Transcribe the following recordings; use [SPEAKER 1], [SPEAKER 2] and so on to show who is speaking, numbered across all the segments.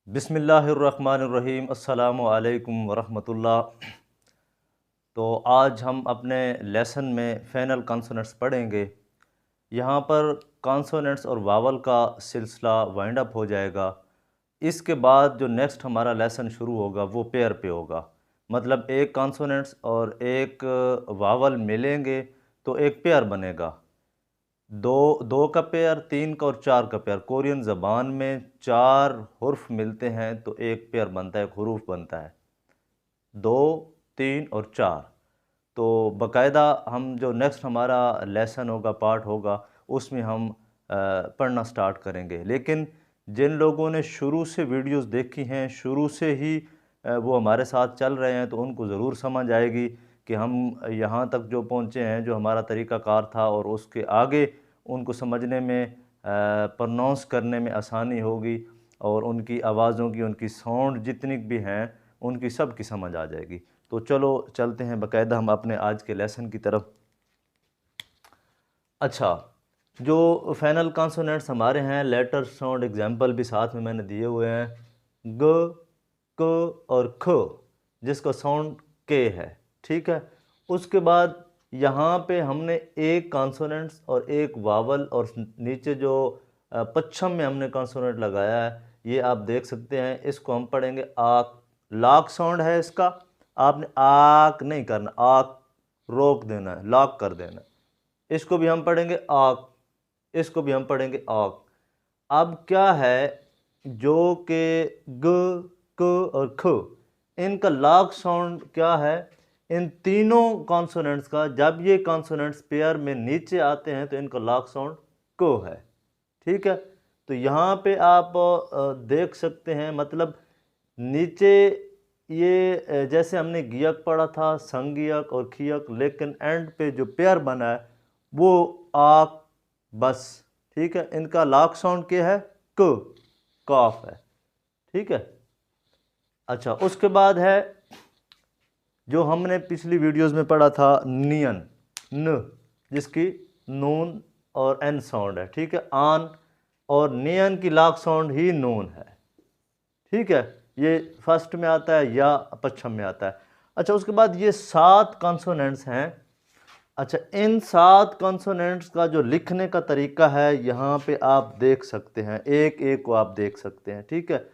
[SPEAKER 1] बिस्मिल्लाहिर्रहमानिर्रहीम अस्सलामु अलैकुम वरहमतुल्लाह। तो आज हम अपने लेसन में फ़ैनल कॉन्सोनेंट्स पढ़ेंगे। यहाँ पर कॉन्सोनेंट्स और वावल का सिलसिला वाइंड अप हो जाएगा। इसके बाद जो नेक्स्ट हमारा लेसन शुरू होगा वो पेयर पे होगा। मतलब एक कॉन्सोनेंट्स और एक वावल मिलेंगे तो एक पेयर बनेगा। दो दो का पेयर, तीन का और चार का पेयर। कोरियन ज़बान में चार हुर्फ मिलते हैं तो एक पेयर बनता है, एक हुरूफ बनता है। दो, तीन और चार। तो बाकायदा हम जो नेक्स्ट हमारा लेसन होगा, पार्ट होगा, उसमें हम पढ़ना स्टार्ट करेंगे। लेकिन जिन लोगों ने शुरू से वीडियोस देखी हैं, शुरू से ही वो हमारे साथ चल रहे हैं, तो उनको ज़रूर समझ आएगी कि हम यहाँ तक जो पहुँचे हैं, जो हमारा तरीक़ाकार था, और उसके आगे उनको समझने में, प्रोनाउंस करने में आसानी होगी, और उनकी आवाज़ों की, उनकी साउंड जितनी भी हैं, उनकी सब की समझ आ जाएगी। तो चलो चलते हैं बाकायदा हम अपने आज के लेसन की तरफ। अच्छा, जो फाइनल कॉन्सोनेंट्स हमारे हैं, लेटर साउंड एग्जाम्पल भी साथ में मैंने दिए हुए हैं। ग, क और ख, जिसका साउंड के है। ठीक है। उसके बाद यहाँ पे हमने एक कॉन्सोनेंट्स और एक वावल, और नीचे जो पच्छम में हमने कॉन्सोनेंट लगाया है, ये आप देख सकते हैं। इसको हम पढ़ेंगे आक। लॉक साउंड है इसका, आपने आक नहीं करना, आक रोक देना है, लॉक कर देना है। इसको भी हम पढ़ेंगे आक, इसको भी हम पढ़ेंगे आक। अब क्या है, जो के ग, क और ख, इनका लॉक साउंड क्या है? इन तीनों कॉन्सोनेंट्स का, जब ये कॉन्सोनेंट्स पेयर में नीचे आते हैं तो इनका लॉक साउंड क है। ठीक है। तो यहाँ पे आप देख सकते हैं, मतलब नीचे ये जैसे हमने गियक पढ़ा था, संगियक और खियक, लेकिन एंड पे जो पेयर बना है वो आक बस। ठीक है। इनका लॉक साउंड क्या है? क, काफ है। ठीक है। अच्छा, उसके बाद है जो हमने पिछली वीडियोस में पढ़ा था, नियन, न, जिसकी नून और एन साउंड है। ठीक है। आन और नियन की लॉक साउंड ही नून है। ठीक है। ये फर्स्ट में आता है या पश्चिम में आता है। अच्छा, उसके बाद ये 7 कॉन्सोनेंट्स हैं। अच्छा, इन 7 कॉन्सोनेंट्स का जो लिखने का तरीका है, यहाँ पे आप देख सकते हैं, एक एक को आप देख सकते हैं। ठीक है।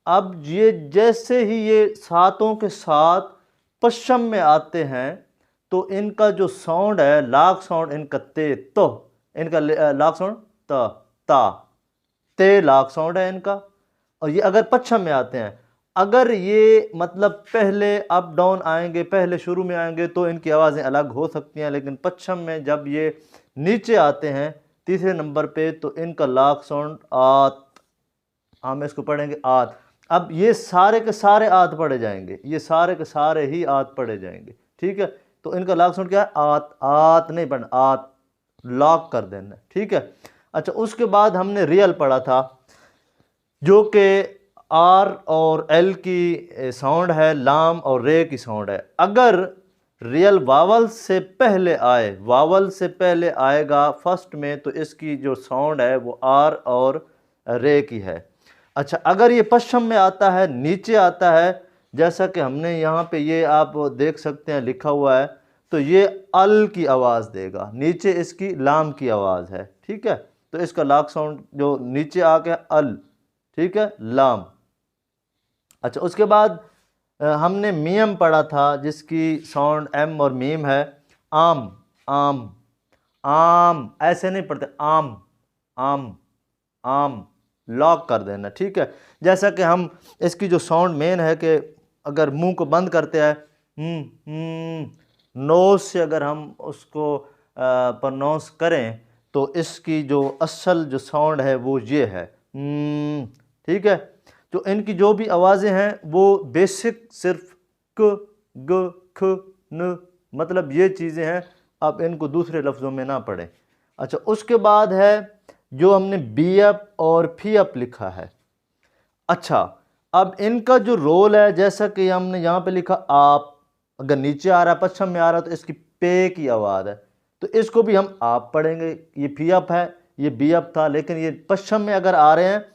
[SPEAKER 1] अब ये जैसे ही ये सातों के साथ पश्चिम में आते हैं, तो इनका जो साउंड है, लॉक साउंड इनका ते, तो इनका लॉक साउंड त, ता, ते लॉक साउंड है इनका। और ये अगर पश्चिम में आते हैं, अगर ये मतलब पहले अप डाउन आएंगे, पहले शुरू में आएंगे, तो इनकी आवाज़ें अलग हो सकती हैं। लेकिन पश्चिम में जब ये नीचे आते हैं तीसरे नंबर पे, तो इनका लॉक साउंड आत। हम इसको पढ़ेंगे आत। अब ये सारे के सारे आत पढ़े जाएंगे, ये सारे के सारे ही आत पढ़े जाएंगे। ठीक है। तो इनका लॉक साउंड क्या है? आत। आत नहीं पढ़ना, आत लॉक कर देना। ठीक है। अच्छा, उसके बाद हमने रियल पढ़ा था, जो कि आर और एल की साउंड है, लाम और रे की साउंड है। अगर रियल वावल से पहले आए, वावल से पहले आएगा फर्स्ट में, तो इसकी जो साउंड है वो आर और रे की है। अच्छा, अगर ये पश्चिम में आता है, नीचे आता है, जैसा कि हमने यहाँ पे ये आप देख सकते हैं लिखा हुआ है, तो ये अल की आवाज़ देगा, नीचे इसकी लाम की आवाज़ है। ठीक है। तो इसका लॉक साउंड जो नीचे आ गया अल। ठीक है, लाम। अच्छा, उसके बाद हमने मीम पढ़ा था, जिसकी साउंड एम और मीम है। आम, आम, आम ऐसे नहीं पढ़ते, आम, आम, आम लॉक कर देना। ठीक है। जैसा कि हम इसकी जो साउंड मेन है, कि अगर मुंह को बंद करते हैं, नोज से अगर हम उसको प्रोनाउंस करें, तो इसकी जो असल जो साउंड है वो ये है। ठीक है। तो इनकी जो भी आवाज़ें हैं वो बेसिक सिर्फ क, ग, ख, न, मतलब ये चीज़ें हैं। अब इनको दूसरे लफ्ज़ों में ना पढ़ें। अच्छा, उसके बाद है जो हमने बी अप और फी अप लिखा है। अच्छा, अब इनका जो रोल है, जैसा कि हमने यहाँ पे लिखा आप, अगर नीचे आ रहा है, पश्चिम में आ रहा है, तो इसकी पे की आवाज़ है, तो इसको भी हम आप पढ़ेंगे। ये फी अप है, ये बी अप था, लेकिन ये पश्चिम में अगर आ रहे हैं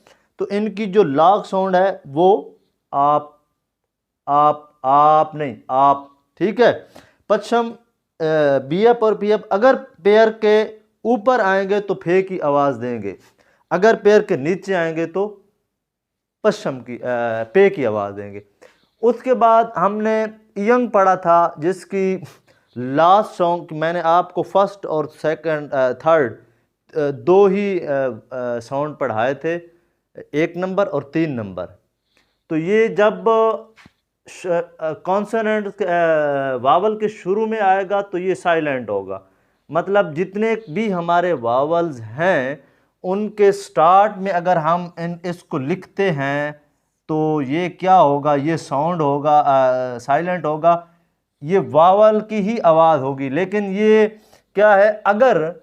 [SPEAKER 1] तो इनकी जो लॉन्ग साउंड है वो आप नहीं आप, ठीक है। पश्चिम बीएफ और पीएफ अगर पेयर के ऊपर आएंगे तो फे की आवाज़ देंगे, अगर पेयर के नीचे आएंगे तो पश्चिम की पे की आवाज़ देंगे। उसके बाद हमने यंग पढ़ा था, जिसकी लास्ट सॉन्ग मैंने आपको फर्स्ट और सेकंड थर्ड दो ही साउंड पढ़ाए थे, 1 नंबर और 3 नंबर। तो ये जब कॉन्सोनेंट वावल के शुरू में आएगा तो ये साइलेंट होगा, मतलब जितने भी हमारे वावल्स हैं उनके स्टार्ट में अगर हम इसको लिखते हैं तो ये क्या होगा, ये साउंड होगा साइलेंट होगा, ये वावल की ही आवाज़ होगी। लेकिन ये क्या है, अगर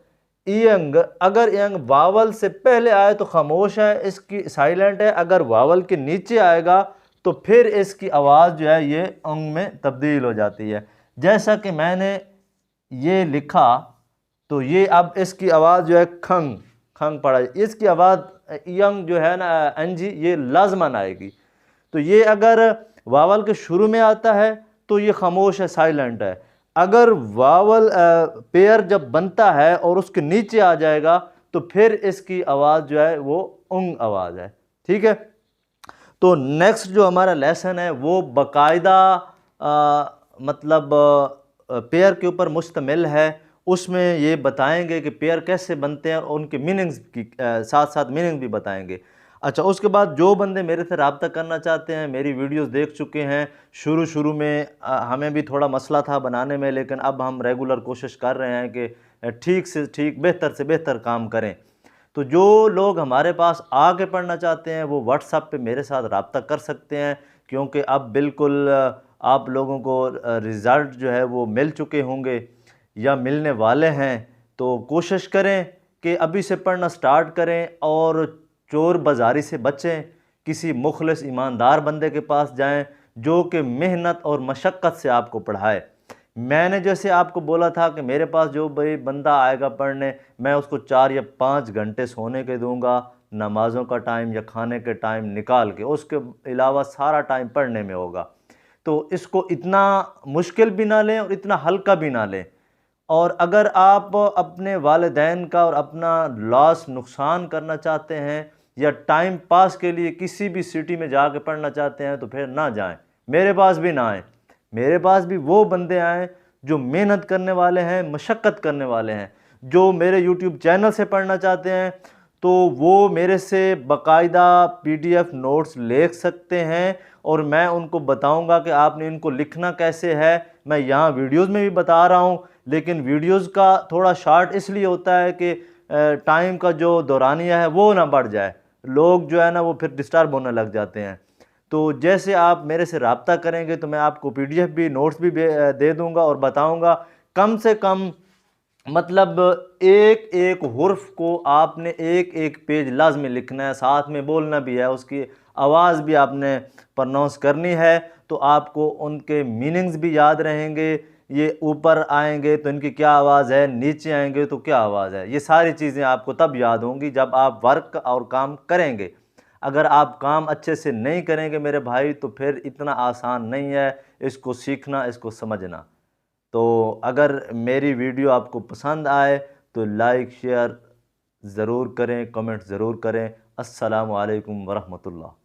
[SPEAKER 1] यंग वावल से पहले आए तो खामोश है, इसकी साइलेंट है। अगर वावल के नीचे आएगा तो फिर इसकी आवाज़ जो है ये अंग में तब्दील हो जाती है। जैसा कि मैंने ये लिखा तो ये अब इसकी आवाज़ जो है खंग खंग पड़ा, इसकी आवाज़ यंग जो है ना एनजी ये लाजमन आएगी। तो ये अगर वावल के शुरू में आता है तो ये खामोश है, साइलेंट है। अगर वावल पेयर जब बनता है और उसके नीचे आ जाएगा तो फिर इसकी आवाज़ जो है वो उंग आवाज़ है, ठीक है। तो नेक्स्ट जो हमारा लेसन है वो बाकायदा मतलब पेयर के ऊपर मुश्तमिल है। उसमें ये बताएंगे कि पेयर कैसे बनते हैं और उनके मीनिंग्स की साथ साथ मीनिंग भी बताएंगे। अच्छा, उसके बाद जो बंदे मेरे से रब्ता करना चाहते हैं, मेरी वीडियोस देख चुके हैं, शुरू में हमें भी थोड़ा मसला था बनाने में, लेकिन अब हम रेगुलर कोशिश कर रहे हैं कि ठीक से ठीक बेहतर से बेहतर काम करें। तो जो लोग हमारे पास आके पढ़ना चाहते हैं वो व्हाट्सएप पे मेरे साथ रब्ता कर सकते हैं, क्योंकि अब बिल्कुल आप लोगों को रिज़ल्ट जो है वो मिल चुके होंगे या मिलने वाले हैं। तो कोशिश करें कि अभी से पढ़ना स्टार्ट करें और चोर बाज़ारी से बचें, किसी मुखलिस ईमानदार बंदे के पास जाएं जो कि मेहनत और मशक्क़त से आपको पढ़ाए। मैंने जैसे आपको बोला था कि मेरे पास जो भाई बंदा आएगा पढ़ने, मैं उसको 4 या 5 घंटे सोने के दूंगा, नमाज़ों का टाइम या खाने के टाइम निकाल के, उसके अलावा सारा टाइम पढ़ने में होगा। तो इसको इतना मुश्किल भी ना लें और इतना हल्का भी ना लें। और अगर आप अपने वालिदैन का और अपना लॉस नुकसान करना चाहते हैं या टाइम पास के लिए किसी भी सिटी में जाके पढ़ना चाहते हैं तो फिर ना जाएं, मेरे पास भी ना आएँ। मेरे पास भी वो बंदे आएँ जो मेहनत करने वाले हैं, मशक्क़त करने वाले हैं। जो मेरे यूट्यूब चैनल से पढ़ना चाहते हैं तो वो मेरे से बाकायदा PDF नोट्स ले सकते हैं और मैं उनको बताऊंगा कि आपने इनको लिखना कैसे है। मैं यहाँ वीडियोस में भी बता रहा हूँ, लेकिन वीडियोस का थोड़ा शार्ट इसलिए होता है कि टाइम का जो दौरानिया है वो ना बढ़ जाए, लोग जो है ना वो फिर डिस्टर्ब होने लग जाते हैं। तो जैसे आप मेरे से रब्ता करेंगे तो मैं आपको PDF भी नोट्स भी दे दूँगा और बताऊँगा। कम से कम मतलब एक एक हुर्फ को आपने एक एक पेज लाजमी लिखना है, साथ में बोलना भी है, उसकी आवाज़ भी आपने प्रनाउंस करनी है, तो आपको उनके मीनिंग्स भी याद रहेंगे। ये ऊपर आएंगे तो इनकी क्या आवाज़ है, नीचे आएंगे तो क्या आवाज़ है, ये सारी चीज़ें आपको तब याद होंगी जब आप वर्क और काम करेंगे। अगर आप काम अच्छे से नहीं करेंगे मेरे भाई तो फिर इतना आसान नहीं है इसको सीखना, इसको समझना। तो अगर मेरी वीडियो आपको पसंद आए तो लाइक शेयर ज़रूर करें, कमेंट ज़रूर करें। अस्सलामु अलैकुम वरहमतुल्लाह।